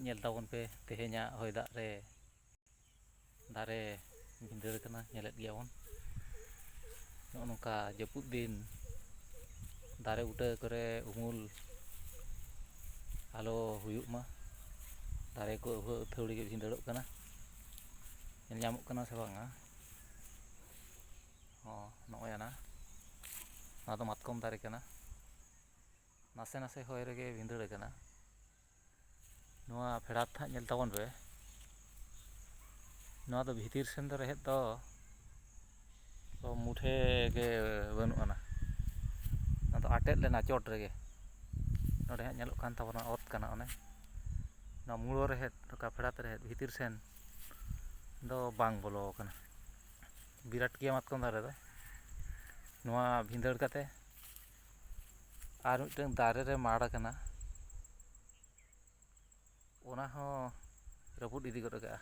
ᱧᱮᱞ ᱛᱟᱵᱚᱱ ᱯᱮ ᱛᱮᱦᱮᱧᱟᱜ ᱦᱚᱭ ᱫᱟᱜ ᱨᱮ ᱫᱟᱨᱮ ᱵᱷᱤᱸᱫᱟᱹᱲ ᱠᱟᱱᱟ, ᱧᱮᱞᱮᱫ ᱜᱮᱭᱟᱵᱚᱱ᱾ ᱱᱚᱜᱼᱚ ᱱᱚᱝᱠᱟ ᱡᱟᱹᱯᱩᱫ ᱫᱤᱱ ᱫᱟᱨᱮ ᱵᱩᱴᱟᱹ ᱠᱚᱨᱮ ᱩᱢᱩᱞ ᱟᱞᱚ ᱦᱩᱭᱩᱜ ᱢᱟ, ᱫᱟᱨᱮ ᱠᱚ ᱟᱹᱛᱷᱟᱹᱣᱲᱤ ᱜᱮ ᱵᱷᱤᱸᱫᱟᱹᱲᱚᱜ ᱠᱟᱱᱟ, ᱧᱮᱞ ᱧᱟᱢᱚᱜ ᱠᱟᱱᱟ ᱥᱮ ᱵᱟᱝᱟ? ᱱᱚᱜᱼᱚᱭ ᱱᱚᱣᱟ ᱫᱚ ᱢᱟᱛᱠᱚᱢ ᱫᱟᱨᱮ ᱠᱟᱱᱟ, ᱱᱟᱥᱮ ᱱᱟᱥᱮ ᱦᱚᱭ ᱨᱮᱜᱮ ᱵᱷᱤᱸᱫᱟᱹᱲ ᱠᱟᱱᱟ᱾ ᱱᱚᱣᱟ ᱯᱷᱮᱲᱟᱛ ᱦᱟᱸᱜ ᱧᱮᱞ ᱛᱟᱵᱚᱱ ᱯᱮ, ᱱᱚᱣᱟ ᱫᱚ ᱵᱷᱤᱛᱤᱨ ᱥᱮᱱ ᱫᱚ ᱨᱮᱦᱮᱫ ᱫᱚ ᱢᱩᱴᱷᱮ ᱜᱮ ᱵᱟᱹᱱᱩᱜ ᱟᱱᱟ, ᱱᱚᱣᱟ ᱫᱚ ᱟᱴᱮᱫ ᱞᱮᱱᱟ ᱪᱚᱴ ᱨᱮᱜᱮ᱾ ᱱᱚᱸᱰᱮ ᱦᱟᱸᱜ ᱧᱮᱞᱚᱜ ᱠᱟᱱ ᱛᱟᱵᱚᱱᱟ ᱚᱛ ᱠᱟᱱᱟ, ᱚᱱᱮ ᱱᱚᱣᱟ ᱢᱩᱲᱳ ᱨᱮᱦᱮᱫ, ᱱᱚᱝᱠᱟ ᱯᱷᱮᱲᱟᱛ ᱨᱮᱦᱮᱫ ᱵᱷᱤᱛᱤᱨ ᱥᱮᱱ ᱫᱚ ᱵᱟᱝ ᱵᱚᱞᱚ ᱟᱠᱟᱱᱟ᱾ ᱵᱤᱨᱟᱴ ᱜᱮᱭᱟ ᱢᱟᱛᱠᱚᱢ ᱫᱟᱨᱮ ᱫᱚ, ᱱᱚᱣᱟ ᱵᱷᱤᱸᱫᱟᱹᱲ ᱠᱟᱛᱮ ᱟᱨ ᱢᱤᱫᱴᱟᱝ ᱫᱟᱨᱮ ᱨᱮ ᱢᱟᱲ ᱟᱠᱟᱱᱟ, ᱚᱱᱟ ᱦᱚᱸ ᱨᱟᱹᱯᱩᱫ ᱤᱫᱤ ᱜᱚᱫ ᱠᱟᱜᱼᱟ᱾